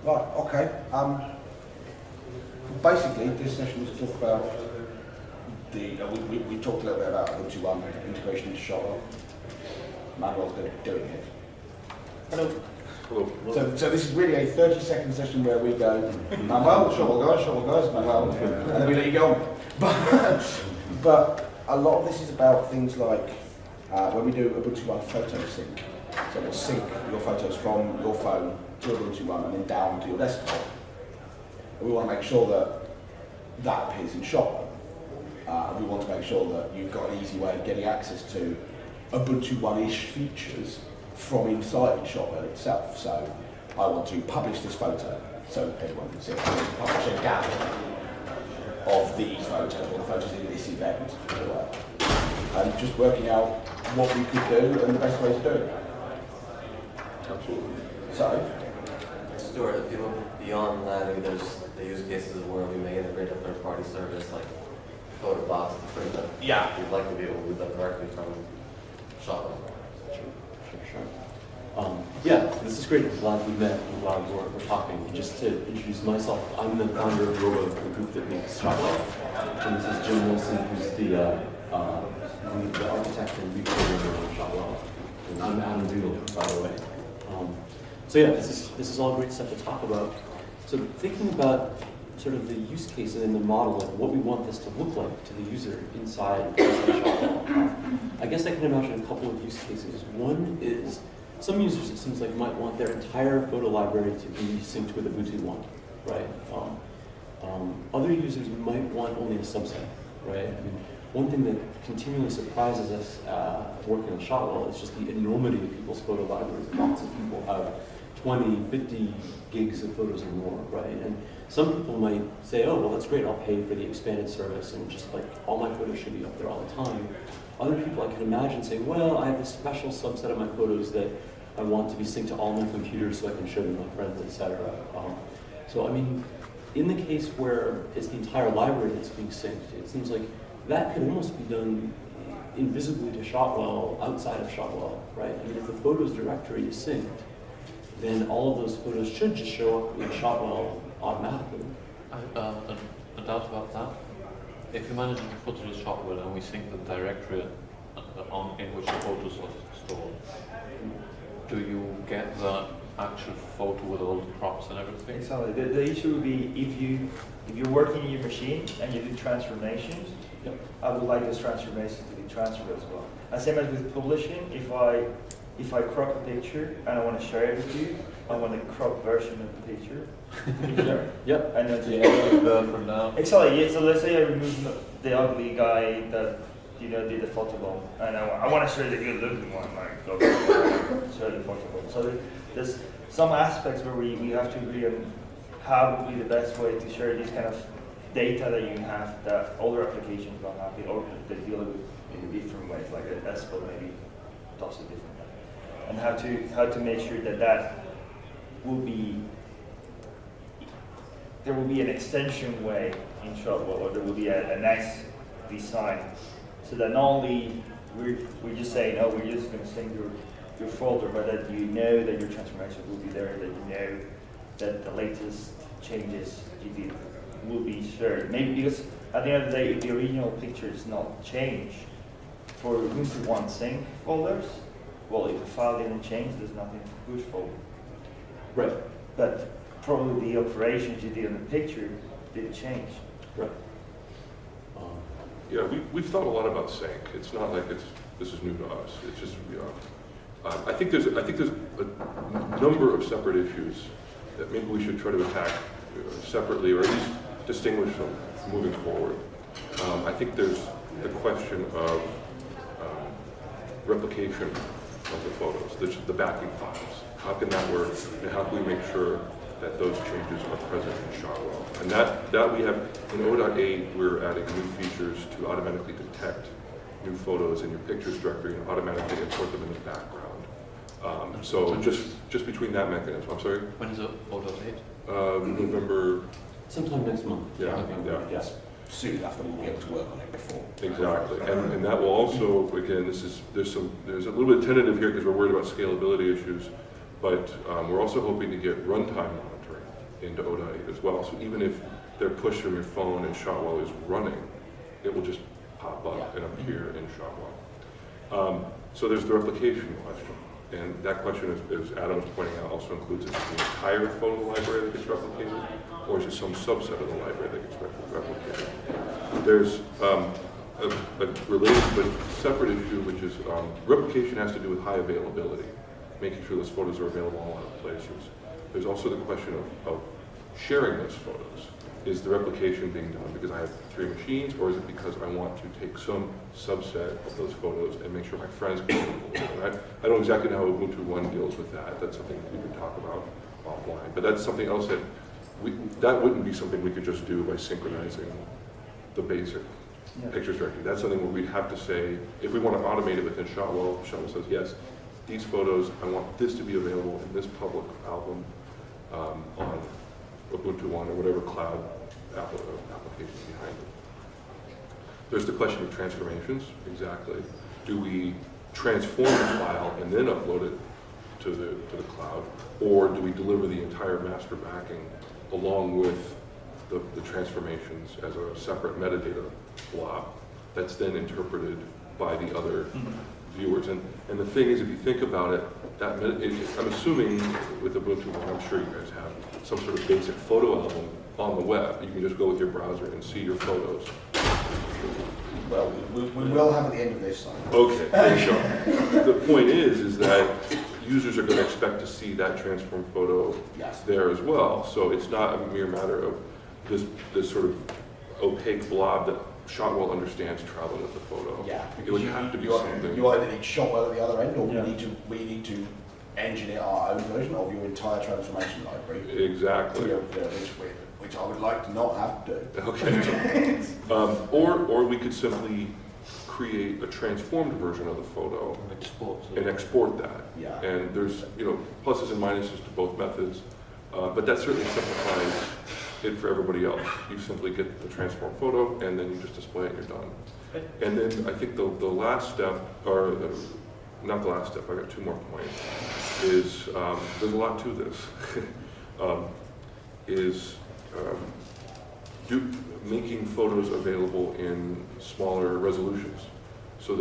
Right, okay. Basically, this session was to talk about we talked a little bit about Ubuntu One integration into Shotwell. Manuel's going to be doing it. Hello. Hello. So this is really a 30-second session where we go, Manuel, Shotwell guys, Manuel, and then we let you go on. But a lot of this is about things like when we do Ubuntu One photo sync. So we'll sync your photos from your phone to Ubuntu One and then down to your desktop. And we want to make sure that that appears in Shotwell. We want to make sure that you've got an easy way of getting access to Ubuntu One-ish features from inside Shotwell itself. So I want to publish this photo so everyone can see it. I want to publish a gallery of these photos or the photos in this event. And just working out what we could do and the best way to do it. Absolutely. So, Stuart, if you look beyond that, maybe there's the use cases where we may integrate a third-party service like Photobox to print that. yeah. We'd like to be able to do that directly from Shotwell. Sure. Yeah, this is great. I'm glad we met. I'm glad we're talking. Just to introduce myself, I'm the founder of Robo, the group that makes Shotwell. And this is Jim Wilson, who's the architect and reprogramer of Shotwell. And I'm Adam Doodle, by the way. So yeah, this is all great stuff to talk about. So thinking about sort of the use case and the model of what we want this to look like to the user inside Shotwell. I guess I can imagine a couple of use cases. One is some users, it seems like, might want their entire photo library to be synced with Ubuntu One, right? Other users might want only a subset, right? I mean, one thing that continually surprises us working on Shotwell is just the enormity of people's photo libraries. Lots of people have 20, 50 gigs of photos or more, right? And some people might say, oh, well, that's great, I'll pay for the expanded service and just like all my photos should be up there all the time. Other people I can imagine saying, well, I have this special subset of my photos that I want to be synced to all my computers so I can show them to my friends, etc. So, I mean, in the case where it's the entire library that's being synced, it seems like that could almost be done invisibly to Shotwell outside of Shotwell, right? I mean, if the photos directory is synced, then all of those photos should just show up in Shotwell automatically. A doubt about that. If you manage your photos with Shotwell and we sync the directory in which the photos are stored, do you get the actual photo with all the crops and everything? Exactly. The issue would be if you're working in your machine and you do transformations, Yep. I would like those transformations to be transferred as well. And same as with publishing, if I crop a picture and I want to share it with you, I want a crop version of the picture. Sure. Yep. And then For now. exactly. Yeah, so let's say I remove the ugly guy that did the photo bomb, and I want to share the good looking one, like share the photo bomb. So there's some aspects where we have to agree on how would be the best way to share this kind of data that you have that older applications don't have it, or they deal with in different ways, like a Espo maybe does it differently, and how to make sure that will be, there will be an extension way in Shotwell, or there will be a nice design, so that not only we're just saying, oh, we're just going to sync your folder, but that you know that your transformation will be there, that you know that the latest changes you did will be shared. Maybe because at the end of the day, if the original picture is not changed for Ubuntu One sync folders, well, if the file didn't change, there's nothing to push forward. Right. But probably the operations you did on the picture didn't change. Right. Yeah, we've thought a lot about sync. It's not like this is new to us. It's just I think there's a number of separate issues that maybe we should try to attack separately, or at least distinguish them moving forward. I think there's the question of replication of the photos, the backing files. How can that work, and how can we make sure that those changes are present in Shotwell? And that we have, in 0.8, we're adding new features to automatically detect new photos in your pictures directory and automatically import them in the background. So just between that mechanism, I'm sorry? When is it 0.8? November. Sometime next month. Yeah. Yes. Soon enough that we'll be able to work on it before. Exactly, and that will also, again, there's a little bit tentative here because we're worried about scalability issues, but we're also hoping to get runtime monitoring into O.8 as well. So even if they're pushed from your phone and Shotwell is running, it will just pop up and appear in Shotwell. So there's the replication question. And that question, as Adam was pointing out, also includes is it the entire photo library that gets replicated, or is it some subset of the library that gets replicated? There's a related but separate issue, which is replication has to do with high availability, making sure those photos are available in a lot of places. There's also the question of sharing those photos. Is the replication being done because I have 3 machines, or is it because I want to take some subset of those photos and make sure my friends can do it? And I don't know exactly how Ubuntu 1 deals with that. That's something we could talk about offline. But that's something else that that wouldn't be something we could just do by synchronizing the basic pictures directory. That's something where we'd have to say, if we want to automate it within Shotwell, Shotwell says, yes, these photos, I want this to be available in this public album on Ubuntu 1 or whatever cloud application behind it. There's the question of transformations, exactly. Do we transform the file and then upload it to the cloud, or do we deliver the entire master backing along with the transformations as a separate metadata blob that's then interpreted by the other viewers? And the thing is, if you think about it, I'm assuming with Ubuntu 1, I'm sure you guys have some sort of basic photo album on the web. You can just go with your browser and see your photos. Well, we will have at the end of this. Okay, sure. The point is that users are going to expect to see that transformed photo there as well. So it's not a mere matter of this sort of opaque blob that Shotwell understands traveling with the photo. Yeah, it would have to be something. You either need Shotwell at the other end, or we need to engineer our own version of your entire transformation library. Exactly. Which I would like to not have to do. Okay. Or we could simply create a transformed version of the photo and export that. Yeah. And there's pluses and minuses to both methods, but that certainly simplifies it for everybody else. You simply get the transformed photo and then you just display it and you're done. And then I think the last step, or not the last step, I got 2 more points, is there's a lot to this. Making photos available in smaller resolutions. So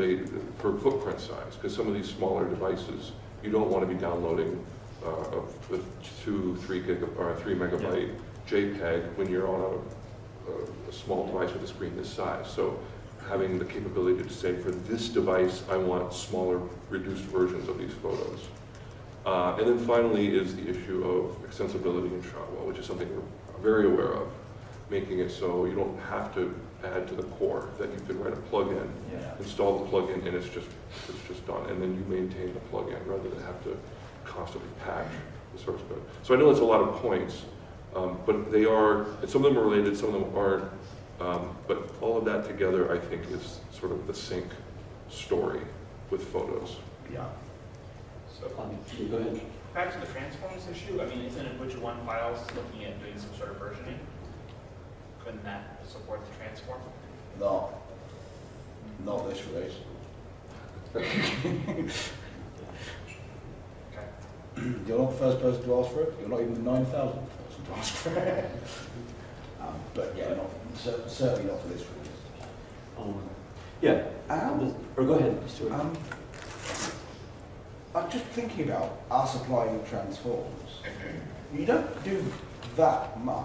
for footprint size, because some of these smaller devices, you don't want to be downloading with 3 megabyte JPEG when you're on a small device with a screen this size. So having the capability to say, for this device, I want smaller, reduced versions of these photos. And then finally is the issue of extensibility in Shotwell, which is something we're very aware of, making it so you don't have to add to the core, that you can write a plugin, install the plugin, and it's just done. And then you maintain the plugin rather than have to constantly patch the source code. So I know it's a lot of points, but they are, and some of them are related, some of them aren't. But all of that together, I think, is sort of the sync story with photos. Yeah. So, Go ahead. back to the transforms issue, I mean, isn't Ubuntu 1 files looking at doing some sort of versioning? Couldn't that support the transform? Not this release. Okay. You're not the first person to ask for it. You're not even the 9,000th person to ask for it. But yeah, certainly not for this release. Yeah. Or go ahead, Stuart. I'm just thinking about us applying transforms. You don't do that much.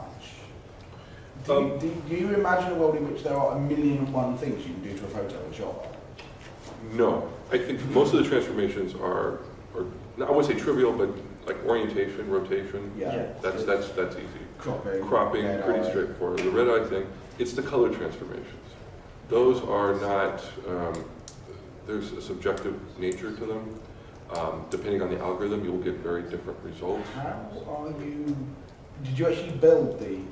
Do you imagine a world in which there are 1,000,001 things you can do to a photo in Shotwell? No, I think most of the transformations are I wouldn't say trivial, but like orientation, rotation. Yeah. That's easy. Cropping, Pretty red-eye. straightforward. The red eye thing, it's the color transformations. Those are not, there's a subjective nature to them. Depending on the algorithm, you'll get very different results. Did you actually build an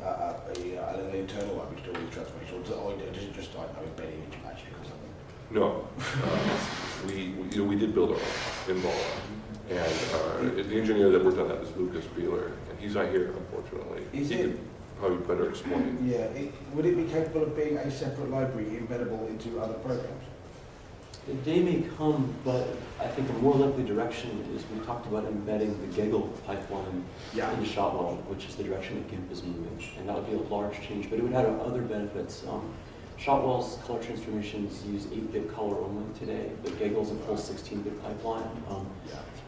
internal one which did all these transformations, or does it just like embedded image magic or something? No, we did build our in Voila, and the engineer that worked on that is Lucas Beeler, and he's not here, unfortunately. He could probably better explain. Yeah, would it be capable of being a separate library embeddable into other programs? They may come, but I think a more likely direction is we talked about embedding the Gaggle pipeline Yeah. in Shotwell, which is the direction that GIMP is moving. And that would be a large change, but it would have other benefits. Shotwell's color transformations use 8-bit color only today, but Gaggle's a full 16-bit pipeline.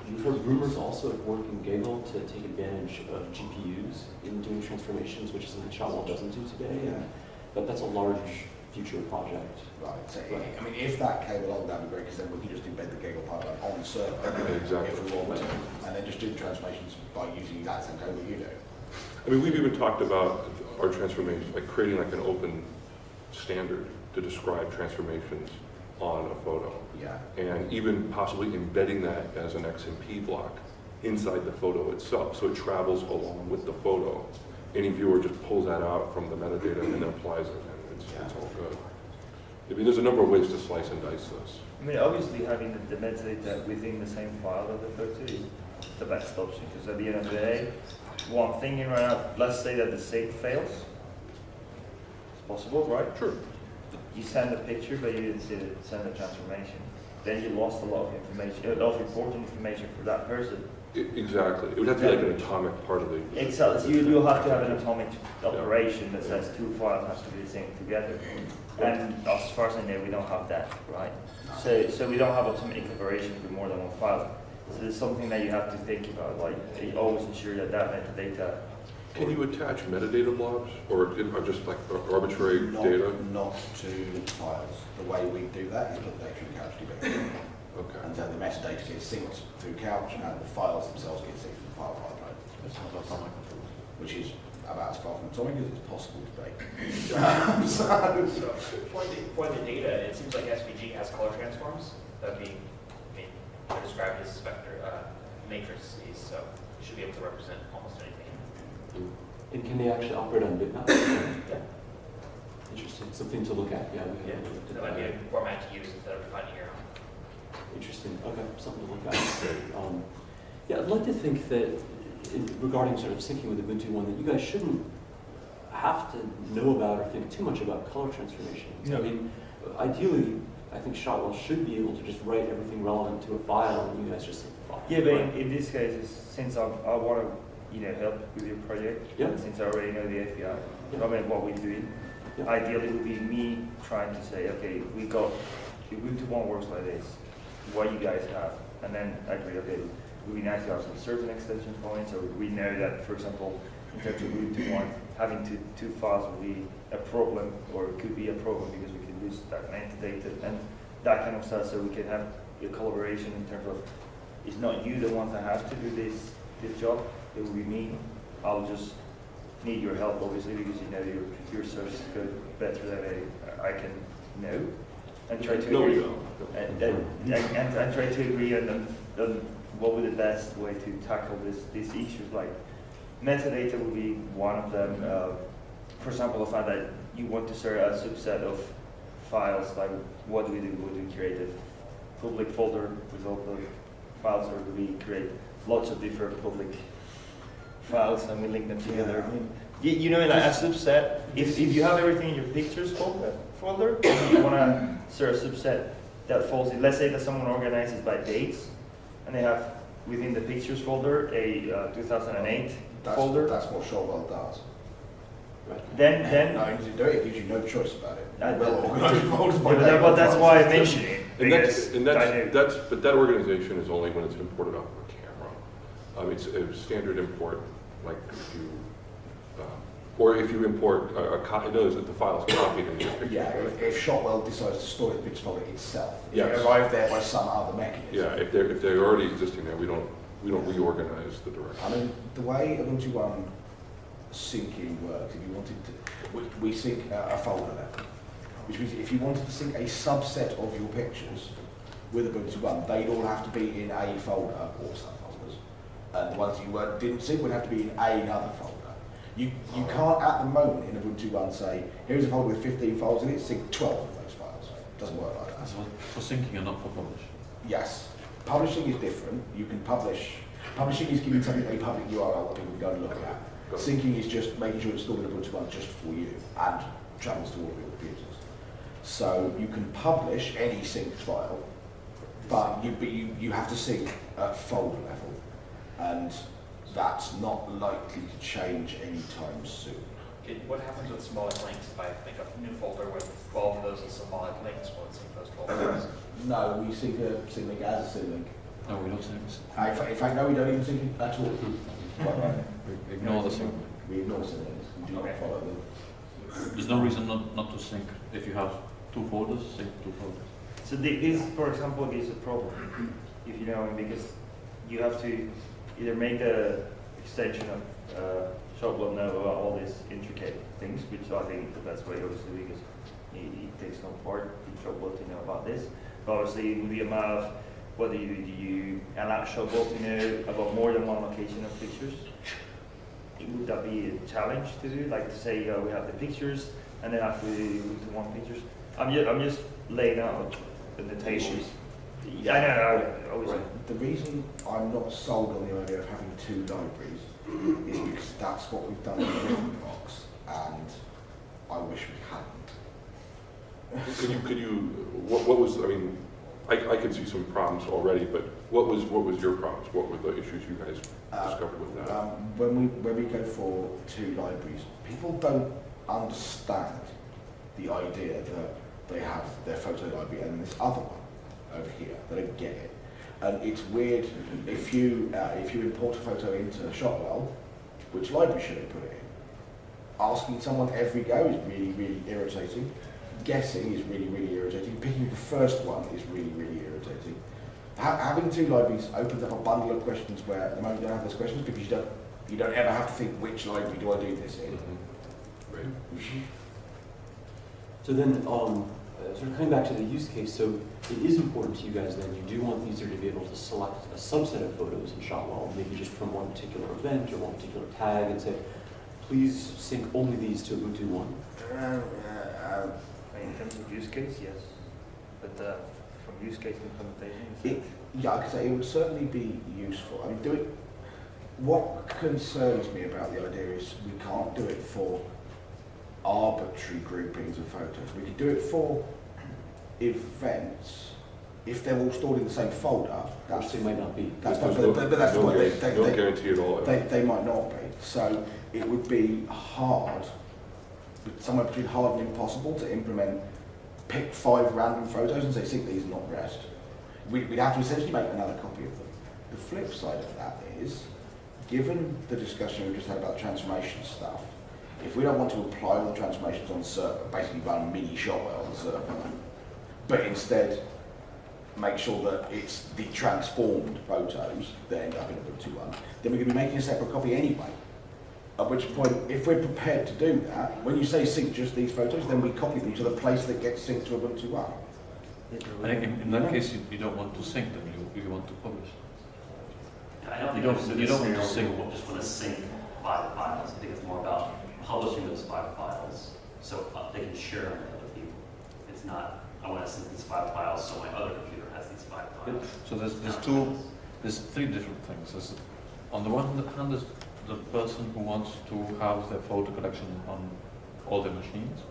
We've heard rumors also of working Gaggle to take advantage of GPUs in doing transformations, which is something Shotwell doesn't do today. Yeah. But that's a large future project. Right, so I mean, if that came along, that'd be great, because then we could just embed the Gaggle pipeline on the server. Exactly. If we want to, and then just do the transformations by using that same code that you do. I mean, we've even talked about our transformation, like creating like an open standard to describe transformations on a photo. Yeah. And even possibly embedding that as an XMP block inside the photo itself, so it travels along with the photo. Any viewer just pulls that out from the metadata and then applies it, and it's all good. I mean, there's a number of ways to slice and dice this. I mean, obviously having the metadata within the same file of the photo is the best option, because at the end of the day, what I'm thinking right now, let's say that the save fails. It's possible, right? Sure. You send a picture, but you didn't send a transformation. Then you lost a lot of information, a lot of important information for that person. Exactly. It would have to be like an atomic part of the... Exactly. So you'll have to have an atomic operation that says two files have to be synced together. And as far as I know, we don't have that, right? So we don't have atomic operation for more than one file. So it's something that you have to think about, like you always ensure that that metadata. Can you attach metadata blobs, or just like arbitrary data? Not to files. The way we do that is put data in CouchDB. Okay. And then the metadata gets synced through Couch, and the files themselves get synced from the file pipeline. Which is about as far from atomic as it's possible to be. So for the data, it seems like SVG has color transforms that would be, I mean, they're described as vector matrices, so you should be able to represent almost anything. And can they actually operate on bitmaps? Yeah. Interesting. Something to look at. Yeah. We Yeah. haven't looked at That might be that. a format to use instead of defining your own. Interesting. Okay, something to look at. Yeah, I'd like to think that regarding sort of syncing with Ubuntu One, that you guys shouldn't have to know about or think too much about color transformations. No. I mean, ideally, I think Shotwell should be able to just write everything relevant to a file, and you guys just sync the file. Yeah, but in this case, since I want to help with your project, Yeah. and since I already know the API, Yeah. I mean what we're doing, Yeah. ideally would be me trying to say, okay, we got Ubuntu One works like this. What you guys have, and then agree, okay, it would be nice to have some certain extension points, or we know that, for example, in terms of Ubuntu One, having two files would be a problem, or it could be a problem because we could lose that metadata and that kind of stuff. So we can have a collaboration in terms of it's not you the ones that have to do this job. It will be me. I'll just need your help, obviously, because you know your source code better than I can know, and try to No, we agree. don't. And try to agree on what would be the best way to tackle these issues. Like metadata would be one of them. For example, if I that you want to share a subset of files, like what do we do? Would we create a public folder with all the files, or do we create lots of different public files and we link them together? I mean, you know, like a subset. If you have everything in your pictures folder, and you want to share a subset that falls in, let's say that someone organizes by dates, and they have within the pictures folder a 2008 folder. That's what Shotwell does. Right. Then No, you do it, it gives you no choice about it. I- Well organized folders by yeah, name. but that's why I mentioned it. And because but that organization is only when it's imported off of a camera. It's a standard import, like if you, or if you import a copy, knows that the file is copied in your picture. Yeah, if Shotwell decides to store the picture folder itself, Yes. it arrived there by some other mechanism. Yeah, if they're already existing there, we don't reorganize the directory. I mean, the way Ubuntu One syncing works, if you wanted to, we sync a folder level, which means if you wanted to sync a subset of your pictures with Ubuntu One, they'd all have to be in a folder or subfolders, and the ones you didn't sync would have to be in another folder. You can't at the moment in Ubuntu One say, here's a folder with 15 files in it, sync 12 of those files. It doesn't work like that. That's for syncing and not for publishing. Yes. Publishing is different. You can publish. Publishing is giving something a public URL that people can go and look at. Got it. Syncing is just making sure it's stored in Ubuntu One just for you and travels to all of your computers. So you can publish any synced file, but you have to sync at folder level, and that's not likely to change anytime soon. What happens with symbolic links if I make a new folder with 12 of those as symbolic links? Will it sync those 12 links? No, we sync a symlink as a symlink. No, we don't sync. In fact, no, we don't even sync it at all. Right. We ignore the sync. We ignore symlinks. We do not follow them. There's no reason not to sync. If you have two folders, sync two folders. So this, for example, is a problem, if you know, because you have to either make a extension of Shotwell know about all these intricate things, which I think the best way, obviously, because it takes no part in Shotwell to know about this. But obviously, it would be a matter of whether you allow Shotwell to know about more than one location of pictures. Would that be a challenge to do? Like to say we have the pictures, and then after we move to one pictures. I'm just laying out the tables. Yeah, I know. Obviously. The reason I'm not sold on the idea of having two libraries is because that's what we've done in the Rhythm box, and I wish we hadn't. Could you, what was, I mean, I can see some problems already, but what was your problems? What were the issues you guys discovered with that? When we go for two libraries, people don't understand the idea that they have their photo library and this other one over here. They don't get it. And it's weird if you import a photo into Shotwell, which library should I put it in? Asking someone every go is really, really irritating. Guessing is really, really irritating. Picking the first one is really, really irritating. Having two libraries opens up a bundle of questions where at the moment you don't have those questions because you don't ever have to think which library do I do this in. Right. So then, sort of coming back to the use case, so it is important to you guys then, you do want the user to be able to select a subset of photos in Shotwell, maybe just from one particular event or one particular tag, and say, please sync only these to Ubuntu 1. In terms of use case, yes. But from use case implementation, Yeah, I could say it would certainly be useful. I mean, what concerns me about the idea is we can't do it for arbitrary groupings of photos. We could do it for events if they're all stored in the same folder. Which they might not be. That's fine, but that's the point. No guarantee at all. They might not be. So it would be hard, somewhere between hard and impossible to implement. Pick 5 random photos and say sync these and not the rest. We'd have to essentially make another copy of them. The flip side of that is, given the discussion we just had about transformation stuff, if we don't want to apply all the transformations on the server, basically run mini Shotwell on the server, but instead make sure that it's the transformed photos that end up in Ubuntu 1, then we're going to be making a separate copy anyway. At which point, if we're prepared to do that, when you say sync just these photos, then we copy them to the place that gets synced to Ubuntu 1. I think in that case, you don't want to sync them, you want to publish. I don't think You it's don't- a you don't want to scenario sync. where people just want to sync 5 files. I think it's more about publishing those 5 files so they can share them with other people. It's not, I want to sync these 5 files so my other computer has these 5 files. So there's 3 different things. On the one hand, there's the person who wants to have their photo collection on all their machines.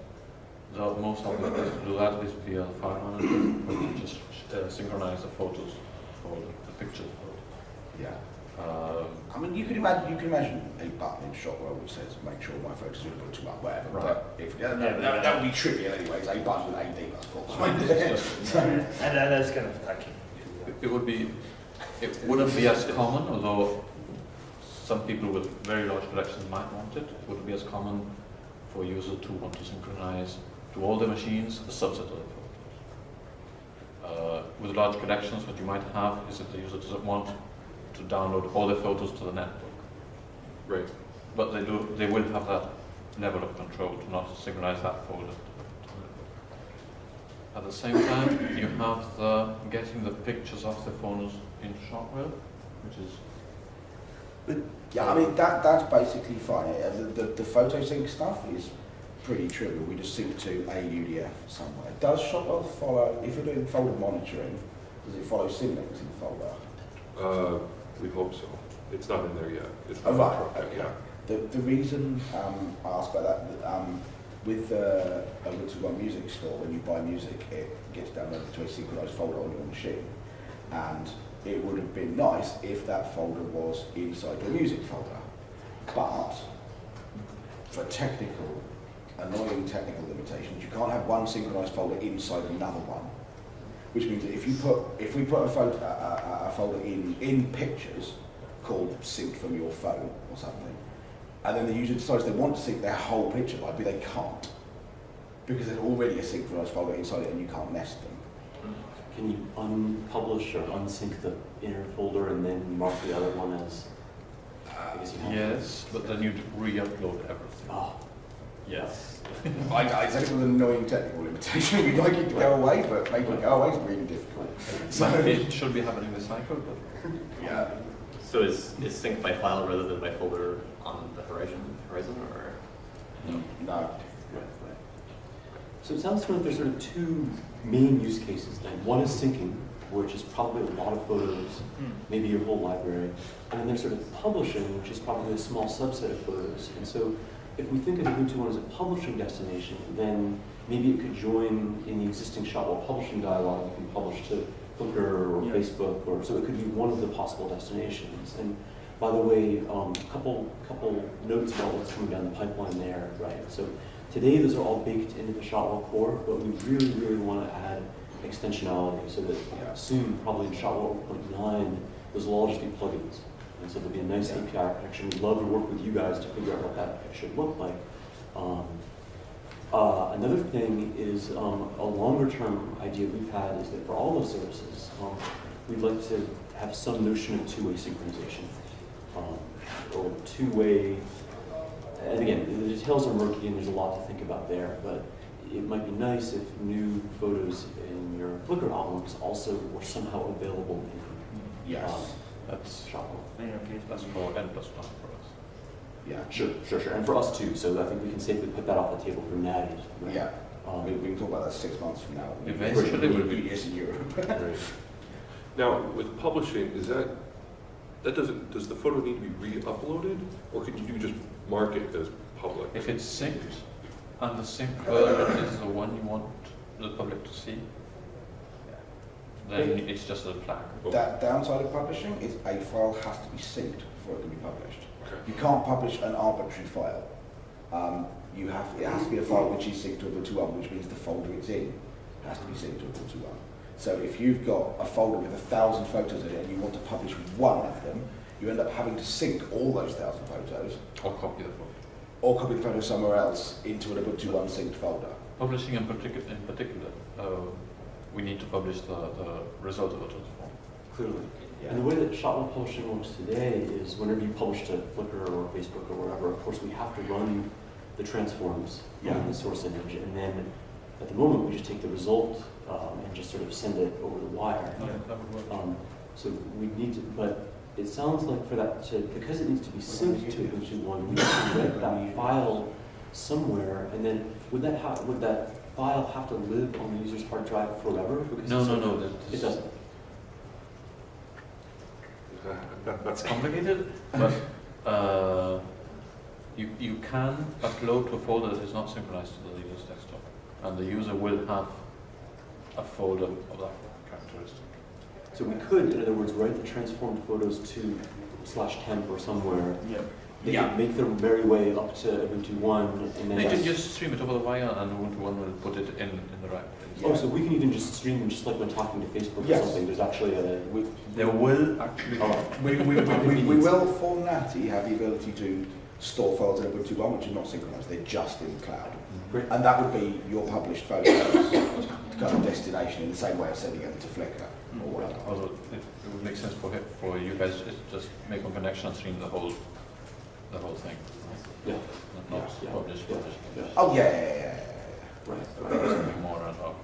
The most obvious way to do that is via the file manager, where you just synchronize the photos for the pictures. Yeah. I mean, you can imagine a button in Shotwell which says "Make sure my photos are Ubuntu 1," whatever. Right. But if that would be trivial anyway. It's a button with AD, that's cool. and that's kind of tacky. It wouldn't be as common, although some people with very large collections might want it. It wouldn't be as common for a user to want to synchronize to all the machines a subset of the photos. With large collections, what you might have is that the user doesn't want to download all the photos to the network. Right. But they will have that level of control to not synchronize that folder. At the same time, you have the getting the pictures of the photos in Shotwell, which is Yeah, I mean that's basically fine. The photo sync stuff is pretty trivial. We just sync to a UDF somewhere. Does Shotwell follow, if you're doing folder monitoring, does it follow symlinks in the folder? We hope so. It's not in there yet. It's Oh, not right, in there okay. yet. The reason I asked about that, with a Ubuntu One music store, when you buy music, it gets downloaded to a synchronized folder on your machine. And it would have been nice if that folder was inside the music folder. But for annoying technical limitations, you can't have one synchronized folder inside another one. Which means that if we put a folder in pictures called sync from your phone or something, and then the user decides they want to sync their whole picture library, they can't. Because there's already a synchronized folder inside it and you can't nest them. Can you unpublish or unsync the inner folder and then mark the other one as? I guess you have to. Yes, but then you'd re-upload everything. Oh, Yes. I think it's an annoying technical limitation. We'd like it to go away, but making it go away is really difficult. So, But it should be happening recycled, but yeah. So is sync by file rather than by folder on the horizon, or? No. right. So it sounds to me like there's sort of two main use cases then. One is syncing, which is probably a lot of photos, maybe your whole library. And then there's sort of publishing, which is probably a small subset of photos. And so if we think of Ubuntu One as a publishing destination, then maybe it could join in the existing Shotwell publishing dialog. You can publish to Flickr or Facebook, or so it could be one of the possible destinations. And by the way, couple notes about what's coming down the pipeline there, right? So today those are all baked into the Shotwell core, but we really want to add extensionality so that soon, probably in Shotwell 1.9, those will all just be plugins. And so there'll be a nice API architecture. We'd love to work with you guys to figure out what that should look like. Another thing is a longer term idea we've had is that for all those services, we'd like to have some notion of two-way synchronization. Or two-way, and again, the details are murky and there's a lot to think about there, but it might be nice if new photos in your Flickr albums also were somehow available in Yes. that's Shotwell. that's more endless time for us. Yeah. Sure. And for us too, so I think we can safely put that off the table for Natty. Right? Yeah. We can talk about that 6 months from now. Eventually we'll be- UDS in Europe. Right. Now, with publishing, does the photo need to be re-uploaded, or can you just mark it as public? If it's synced, and the sync version is the one you want the public to see, then it's just a flag. That downside of publishing is a file has to be synced before it can be published. Okay. You can't publish an arbitrary file. It has to be a file which is synced to Ubuntu One, which means the folder it's in has to be synced to Ubuntu One. So if you've got a folder with 1,000 photos in it and you want to publish one of them, you end up having to sync all those 1,000 photos, Or copy the photo. or copy the photo somewhere else into an Ubuntu One synced folder. Publishing in particular, we need to publish the result of the transform. Clearly. And the way that Shotwell publishing works today is whenever you publish to Flickr or Facebook or wherever, of course we have to run the transforms on the source image, and then at the moment we just take the result and just sort of send it over the wire. Yeah, that would work. So we need to, but it sounds like for that to, because it needs to be synced to Ubuntu One, we need to write that file somewhere, and then would that file have to live on the user's hard drive forever? Because No. It doesn't. It's complicated, but you can upload to a folder that is not synchronized to the user's desktop, and the user will have a folder of that characteristic. So we could, in other words, write the transformed photos to /temp or somewhere. They could make their merry way up to Ubuntu One, and then They can just stream it over the wire, and Ubuntu One will put it in the right place. Oh, so we can even just stream them just like when talking to Facebook Yes. or something. There's actually a. There will actually. We will, for Natty, have the ability to store files in Ubuntu One which are not synchronized, they're just in the cloud. Great. And that would be your published photos kind of destination in the same way of sending them to Flickr or whatever. Although it would make sense for you guys to just make one connection and stream the whole thing. Yeah. Not Yeah. publish. Yeah. Oh, yeah. Right. Something more ad hoc.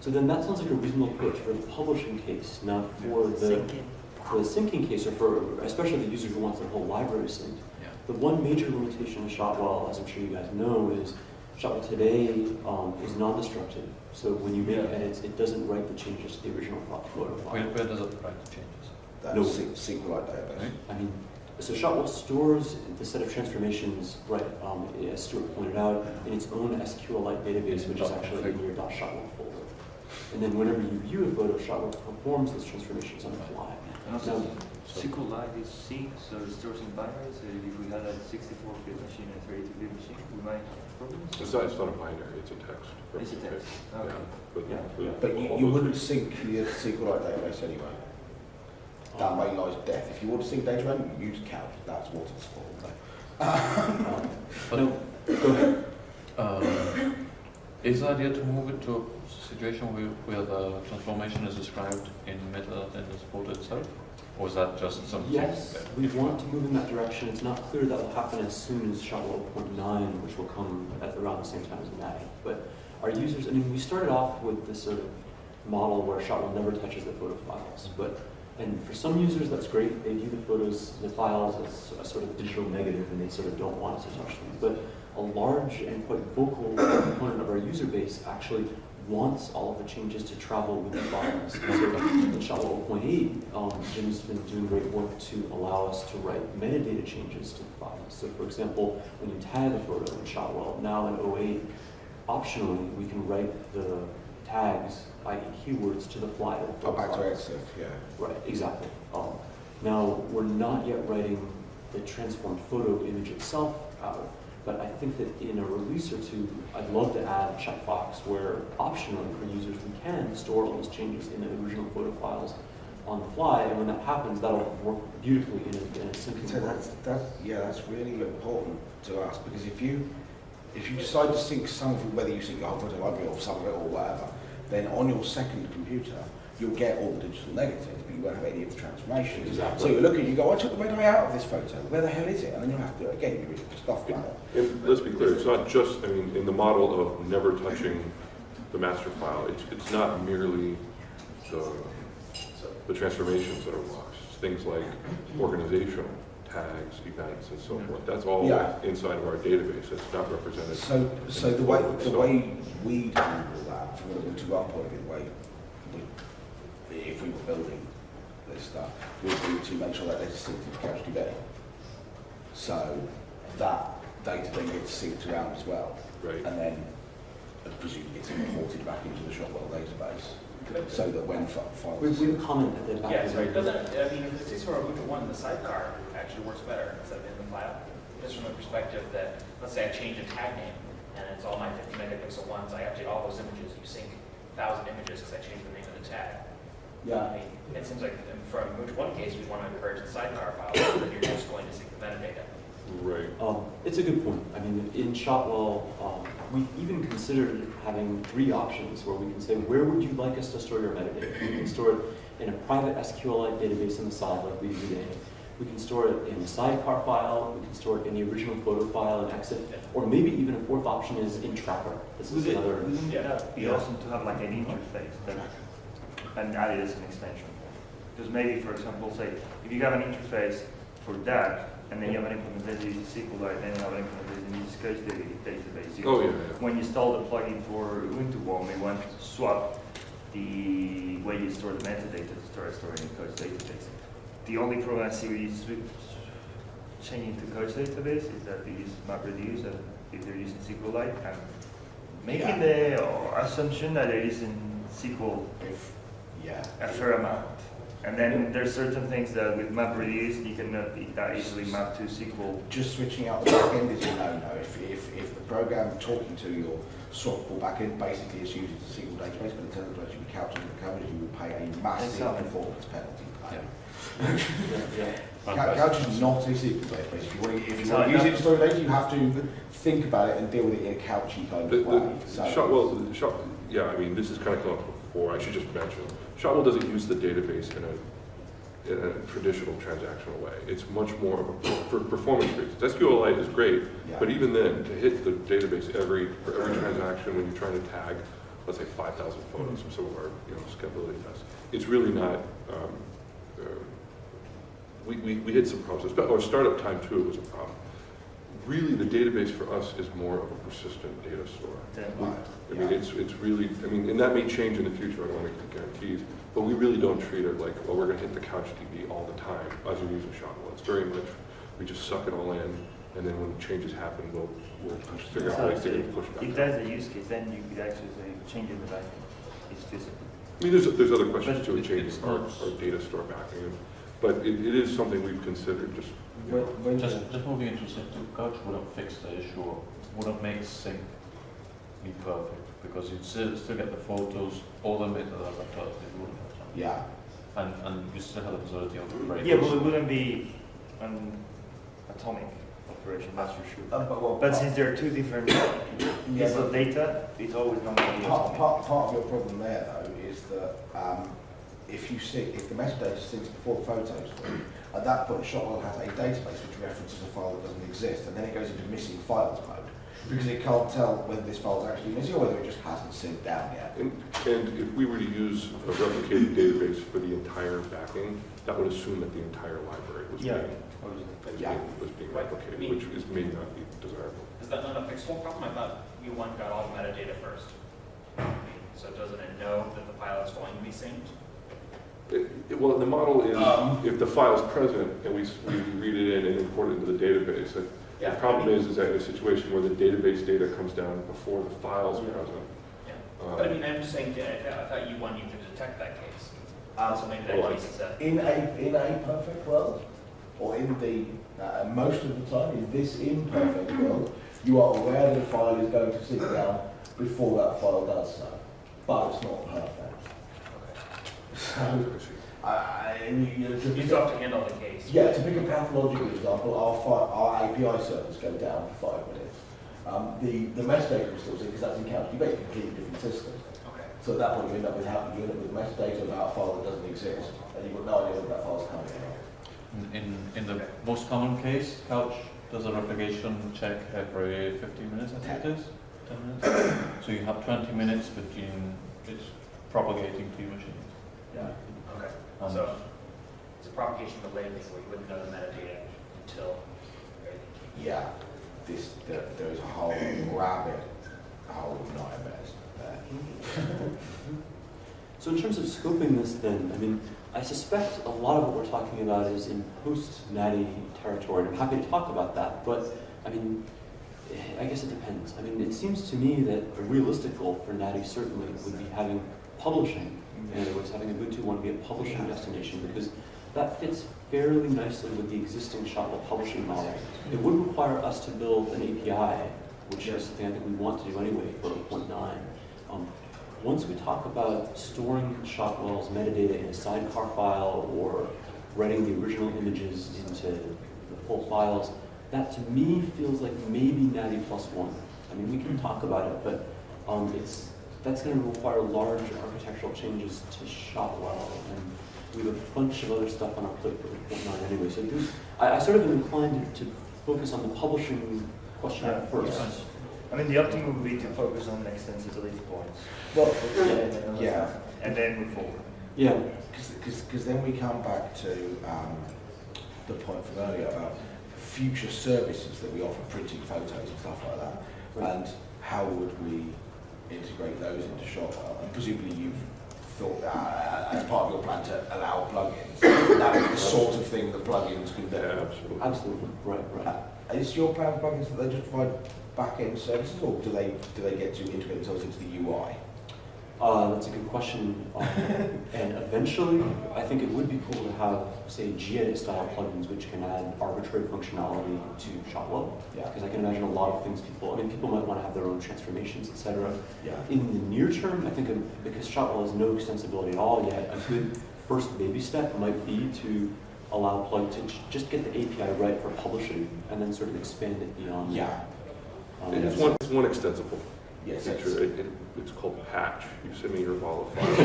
So then that sounds like a reasonable approach for the publishing case. Now for the syncing case, or for especially the user who wants their whole library synced, Yeah. the one major limitation of Shotwell, as I'm sure you guys know, is Shotwell today is non-destructive. So when you make edits, it doesn't write the changes to the original photo file. Where does it write the changes? That No. SQLite database. Right? I mean, So Shotwell stores the set of transformations, right, as Stuart pointed out, in its own SQLite database, which is actually in your .shotwell folder. And then whenever you view a photo, Shotwell performs those transformations on the fly. And also, Now, SQLite is sync, so it stores in binary. So if we had a 64-bit machine and 32-bit machine, we might have problems. It's not a binary, it's a text. It's a text. Yeah, Okay. but, Yeah. But you wouldn't sync the SQLite database anyway. That way lies death. If you want to sync data around, you use Couch. That's what it's for. But go ahead. is the idea to move it to a situation where the transformation is described in meta in the photo itself? Or is that just something? Yes, we want to move in that direction. It's not clear that will happen as soon as Shotwell 0.9, which will come at around the same time as May. But our users, I mean, we started off with this sort of model where Shotwell never touches the photo files. And for some users, that's great. They view the files as a sort of digital negative, and they sort of don't want us to touch them. But a large and quite vocal component of our user base actually wants all of the changes to travel with the files. So in Shotwell 0.8, Jim's been doing great work to allow us to write metadata changes to the files. So for example, when you tag a photo in Shotwell, now in 08, optionally, we can write the tags, i.e. keywords, to the fly. Go back to EXIF, yeah. Right, exactly. Now, we're not yet writing the transformed photo image itself out, but I think that in a release or two, I'd love to add a checkbox where optionally for users we can store all those changes in the original photo files on the fly, and when that happens, that'll work beautifully in a syncing So world. that's really important to us, because if you decide to sync some of it, whether you sync your whole photo library or some of it or whatever, then on your second computer, you'll get all the digital negatives, but you won't have any of the transformations. Exactly. So you look at it, you go, I took the red eye out of this photo, where the hell is it? And then you'll have to do it again, you read stuff like that. And let's be clear, it's not just, I mean, in the model of never touching the master file, it's not merely the transformations that are lost. It's things like organization, tags, events, and so forth. That's all inside of our database. It's not represented. So the way we handle that from an Ubuntu point of view, the way if we were building this stuff, would be to make sure that data synced to Couch DB. So that data then gets synced around as well. Right. And then presumably gets imported back into the Shotwell database. So that when files... We have a comment at the back. Yeah, sorry, if it's just for Ubuntu 1, the sidecar actually works better instead of in the file. Just from the perspective that, let's say I change a tag name, and it's all my 50 megapixel ones, I update all those images, you sync 1,000 images because I changed the name of the tag. Yeah. I mean, it seems like from Ubuntu 1 case, we want to encourage the sidecar file, but you're just going to sync the metadata. Right. It's a good point. I mean, in Shotwell, we even considered having 3 options where we can say, where would you like us to store your metadata? We can store it in a private SQLite database on the side like we do today. We can store it in a sidecar file, we can store it in the original photo file and exit, or maybe even a 4th option is in Tracker. This is another... Wouldn't it be awesome to have like an interface that, and add it as an extension? Because maybe, for example, say, if you have an interface for that, and then you have an implementation that uses SQLite, then you have an implementation that uses Coach database. Oh, yeah. When you install the plugin for Ubuntu One, we want to swap the way you store the metadata to start storing in Coach database. The only problem I see with you changing to Coach database is that they use MapReduce if they're using SQLite, and making the assumption that they're using SQL a fair amount. And then there's certain things that with MapReduce you cannot be that easily mapped to SQL. Just switching out the backend is a no-no. If the program talking to your swappable backend basically assumes it's a single database, but it turns out to be couched in the coverage, you will pay a massive performance penalty. Couch is not a SQL database. If you want to use it to store data, you have to think about it and deal with it in a couchy kind of way. Yeah, I mean, this is kind of come up before. I should just mention, Shotwell doesn't use the database in a traditional transactional way. It's much more of a, for performance reasons. SQLite is great, but even then, to hit the database for every transaction when you're trying to tag, let's say 5,000 photos from some of our scalability tests, it's really not. We hit some problems. Or startup time too was a problem. Really, the database for us is more of a persistent data store. I mean, it's really, I mean, and that may change in the future. I don't want to make guarantees, but we really don't treat it like, well, we're going to hit the couch DB all the time as you're using Shotwell. It's very much we just suck it all in, and then when changes happen, we'll just figure out ways to push it back. If that's a use case, then you could actually say changing the backend is feasible. I mean, there's other questions But too, it- changing it's our not- data store backing, but it is something we've considered, just, you know, When Just moving into sync, Couch wouldn't fix the issue, wouldn't make sync be perfect, because you'd still get the photos, all the meta that it wouldn't have done. yeah, And you still have the possibility of breakage. Yeah, but it wouldn't be an atomic operation, that's for sure. But since there are two different pieces of data, it's always not going to be atomic. part of your problem there though is that if the metadata syncs before the photos do, at that point Shotwell has a database which references a file that doesn't exist, and then it goes into missing files mode because it can't tell whether this file is actually missing or whether it just hasn't synced down yet. and if we were to use a replicated database for the entire backing, that would assume that the entire library was Yeah. being replicated, which may not be desirable. Is that not a fixable problem? I thought U1 got all the metadata first. So doesn't it know that the file is going to be synced? Well, the model is, if the file is present and we read it in and import it into the database, the problem is that in a situation where the database data comes down before the file is present. Yeah. But I mean, I'm just saying, I thought U1 you could detect that case. So maybe that well, case is a... In a perfect world, or in the most of the time, in this imperfect world, you are aware that a file is going to sync down before that file does so, but it's not perfect. So, You still have to handle the case. yeah, to pick a pathological example, our API servers go down for 5 minutes. The metadata will still sync because that's encountered. You make a completely different system. Okay. So at that point, you end up with metadata about a file that doesn't exist, and you've got no idea whether that file's coming or not. In the most common case, Couch does a replication check every 15 minutes, I think it is. 10 minutes. So you have 20 minutes between it propagating to your machine. Yeah. Okay. Um, So it's a propagation delay thing where you wouldn't know the metadata until... Yeah, there is a whole whole nightmares there. So in terms of scoping this then, I mean, I suspect a lot of what we're talking about is in post-natty territory, and I'm happy to talk about that, but I mean, I guess it depends. I mean, it seems to me that a realistic goal for natty certainly would be having publishing. In other words, having Ubuntu one be a publishing destination, because that fits fairly nicely with the existing Shotwell publishing model. It would require us to build an API, which is something I think we want to do anyway for 0.9. Once we talk about storing Shotwell's metadata in a sidecar file or writing the original images into the full files, that to me feels like maybe natty +1. I mean, we can talk about it, but that's going to require large architectural changes to Shotwell, and we have a bunch of other stuff on our plate for 0.9 anyway. So I sort of am inclined to focus on the publishing question first. I mean, the optimum would be to focus on extensibility points. Well, Yeah. yeah, And then move forward. Yeah. because then we come back to the point from earlier about future services that we offer, printing photos and stuff like that, and how would we integrate those into Shotwell? And presumably you've thought as part of your plan to allow plugins. That would be the sort of thing that plugins can do. Yeah, absolutely. Absolutely. Right. Is your plan for plugins that they just provide back-end services, or do they get to integrate themselves into the UI? That's a good question. And eventually, I think it would be cool to have, say, gedit style plugins which can add arbitrary functionality to Shotwell. Yeah. Because I can imagine a lot of things people might want to have their own transformations, etc. Yeah. In the near term, I think because Shotwell has no extensibility at all yet, a good first baby step might be to allow plug to just get the API right for publishing and then sort of expand it beyond. Yeah. It's one extensible Yes. feature. It's called patch. You send me your vol of files.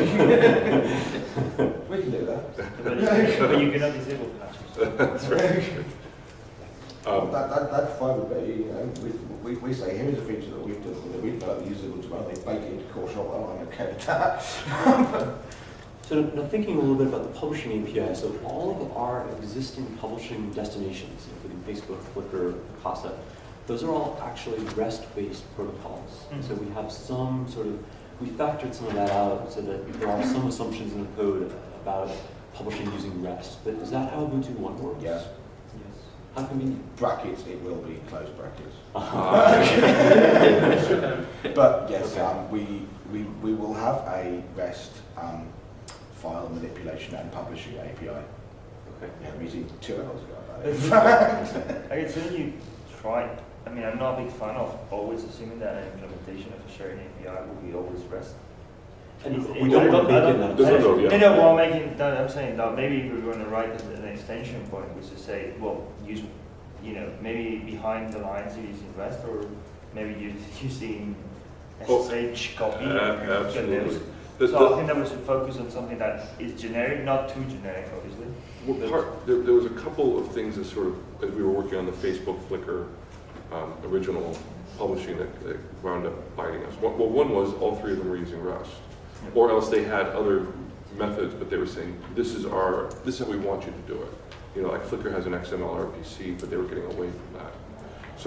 We can do that. But you cannot disable patches. That's right. That's fine with me. You know, we say here's a feature that we've done, that we've developed usable to run. They bake it into core Shotwell. I'm okay with that. So now thinking a little bit about the publishing API, so all of our existing publishing destinations, including Facebook, Flickr, Casa, those are all actually REST-based protocols. Mm-hmm. So we have some sort of, we factored some of that out so that there are some assumptions in the code about publishing using REST. But is that how Ubuntu One works? Yes. How convenient. Brackets, it will be closed brackets. Uh-huh. But yes, Okay. we will have a REST file manipulation and publishing API. Okay. Yeah, I'm using 2 hours ago about it. I can tell you try. I mean, I'm not a big fan of always assuming that an implementation of a shared API will be always REST. And We we don't don't want make it out of No, no, yeah. No, well, I'm saying that maybe we're going to write an extension point, which is say, well, use, maybe behind the lines you're using REST, or maybe you're using SSH copy. Absolutely. So I think that we should focus on something that is generic, not too generic, obviously. There was a couple of things that sort of, as we were working on the Facebook Flickr original publishing that wound up biting us. Well, one was all 3 of them were using Rust, or else they had other methods, but they were saying this is how we want you to do it. Like Flickr has an XML RPC, but they were getting away from that.